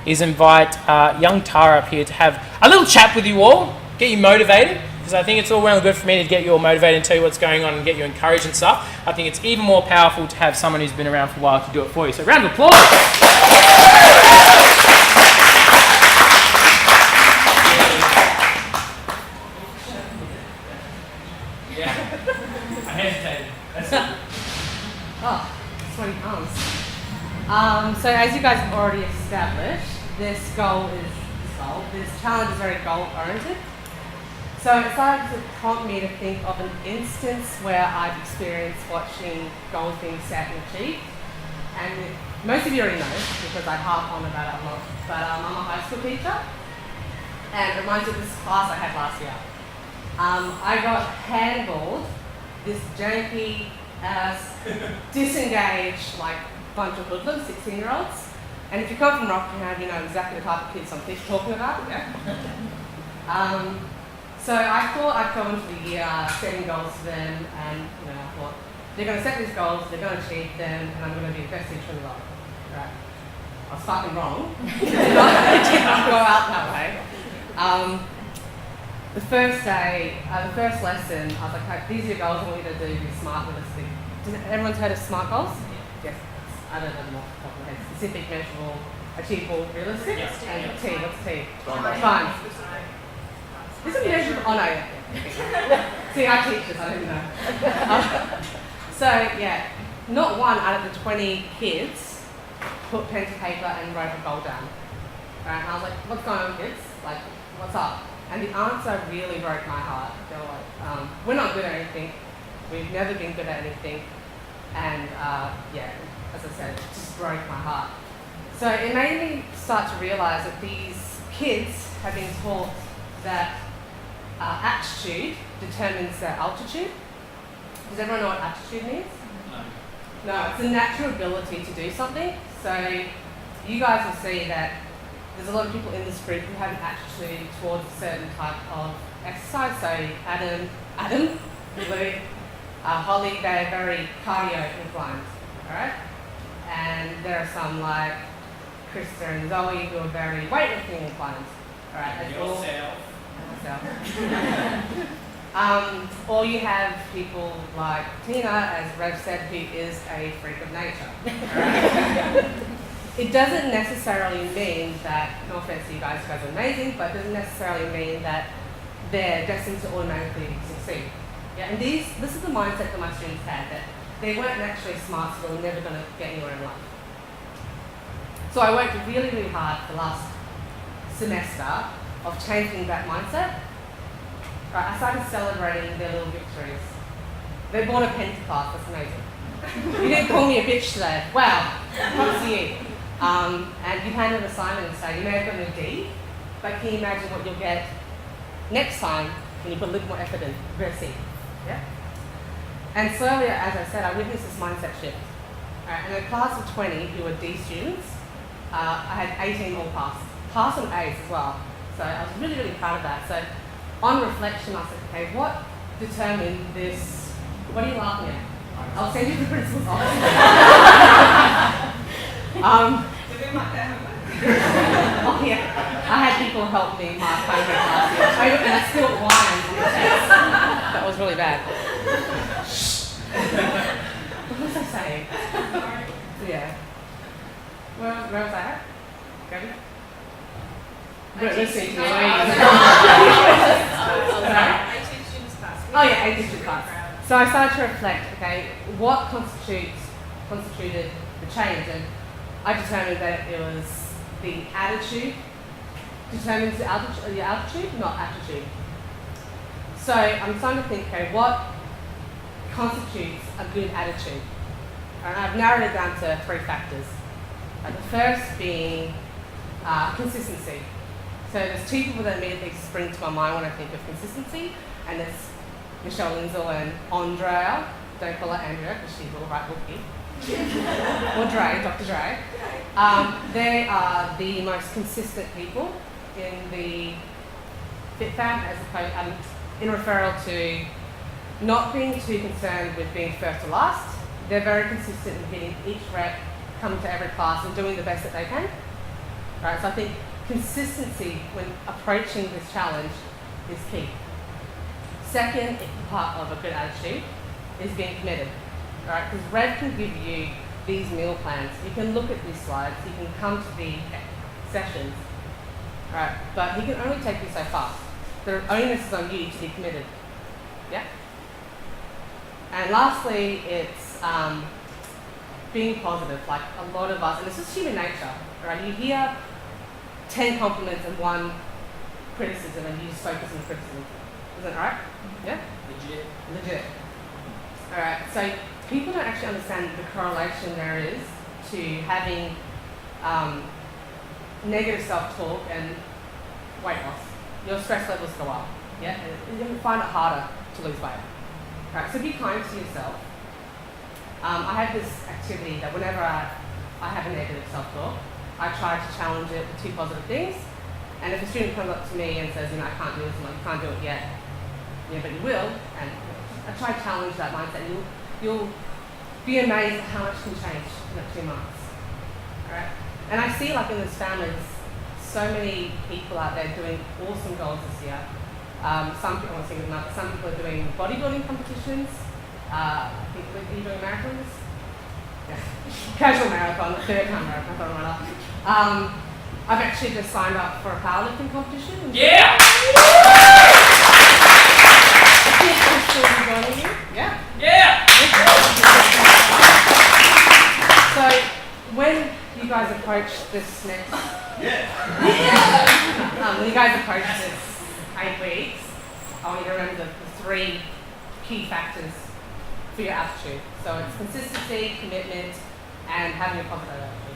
is invite young Tara up here to have a little chat with you all, get you motivated, because I think it's all well and good for me to get you all motivated and tell you what's going on and get you encouraged and stuff. I think it's even more powerful to have someone who's been around for a while to do it for you. So round of applause. Yeah. I hesitated. Oh, sweaty palms. So as you guys have already established, this challenge is very goal-oriented. So it started to prompt me to think of an instance where I've experienced watching goals being set and achieved. And most of you already know because I harp on about it a lot. But I'm a high school teacher, and it reminds me of this class I had last year. I got handballed this janky ass, disengaged, like bunch of hoodlums, 16-year-olds. And if you come from Rockingham, you know exactly the type of kids I'm talking about. Yeah. So I thought I'd go into the year setting goals for them, and I thought they're going to set these goals, they're going to achieve them, and I'm going to be the best teacher in the world. Right? I was fucking wrong. It did not go out that way. The first day, the first lesson, I was like, okay, these are your goals. I want you to do smart, realistic. Everyone's heard of SMART goals? Yes. I don't know them off the top of my head. Specific, measurable, achievable, realistic. Yes. And T. What's T? Time. Is it measurable? Oh no, yeah. See, I teach this, I don't know. So yeah, not one out of the 20 kids put pen to paper and wrote a goal down. Right? And I was like, what's going on, kids? Like, what's up? And the answer really broke my heart. They were like, we're not good at anything. We've never been good at anything. And yeah, as I said, it just broke my heart. So it made me start to realise that these kids have been taught that aptitude determines their altitude. Does everyone know what aptitude means? No, it's a natural ability to do something. So you guys will see that there's a lot of people in this group who have an aptitude towards a certain type of exercise. So Adam, Luke, Holly, they're very cardio inclined, all right? And there are some like Krista and Zoe who are very weightlifting inclined, all right? And yourself. Or you have people like Tina, as Rev said, who is a freak of nature. It doesn't necessarily mean that, no offense to you guys are amazing, but it doesn't necessarily mean that they're destined to automatically succeed. Yeah, and this is the mindset that my students had, that they weren't naturally smart, so they were never going to get anywhere in life. So I worked really, really hard the last semester of changing that mindset. Right, I started celebrating their little victories. They bought a pen to class, that's amazing. You didn't call me a bitch today. Wow, props to you. And you hand an assignment and say, you may have gotten a D, but can you imagine what you'll get next time when you put a little more effort in? You're going to see. Yeah? And slowly, as I said, I witnessed this mindset shift. Right, in a class of 20 who were D students, I had 18 all pass on A's as well. So I was really, really proud of that. So on reflection, I said, okay, what determined this? What are you laughing at? I'll send you to the principal's office. Oh yeah, I had people help me mark homework last year, and I still whined on the test. That was really bad. What was I saying? Yeah. Where was I at? Gabby? Let's see. Oh yeah, 18 students class. So I started to reflect, okay, what constituted the change, and I determined that it was the attitude determines the altitude, not aptitude. So I'm starting to think, okay, what constitutes a good attitude? And I've narrowed it down to 3 factors. The first being consistency. So there's 2 people that immediately spring to my mind when I think of consistency, and it's Michelle Lindsell and Andrea. Don't call her Andrea because she will write bookie. Or Dre, Dr. Dre. They are the most consistent people in the Fit Fam, as opposed in referral to not being too concerned with being first or last. They're very consistent in hitting each rep, coming to every class and doing the best that they can. Right? So I think consistency when approaching this challenge is key. Second part of a good attitude is being committed. Right? Because Rev can give you these meal plans. You can look at these slides. You can come to the sessions. Right? But he can only take you so far. The onus is on you to be committed. Yeah? And lastly, it's being positive. Like a lot of us, and it's just human nature, right? You hear 10 compliments and 1 criticism, and you just focus on the criticism. Is that right? Yeah? Legit. Alright, so people don't actually understand the correlation there is to having negative self-talk and weight loss. Your stress levels go up. Yeah? And you're going to find it harder to lose weight. Right, so be kind to yourself. I have this activity that whenever I have a negative self-talk, I try to challenge it with 2 positive things. And if a student comes up to me and says, I can't do this, I'm like, you can't do it yet. Yeah, but you will. And I try to challenge that mindset. You'll be amazed at how much can change in 2 months. All right? And I see, like in this family, there's so many people out there doing awesome goals this year. Some people, I won't single them out, but some people are doing bodybuilding competitions. I think, are you doing marathons? Yeah. Casual marathon, the 3rd time marathon runner. I've actually just signed up for a powerlifting competition. Yeah! Yeah. Yeah! So when you guys approach this next, when you guys approach this 8 weeks, I want you to remember the 3 key factors for your attitude. So it's consistency, commitment, and having a positive attitude.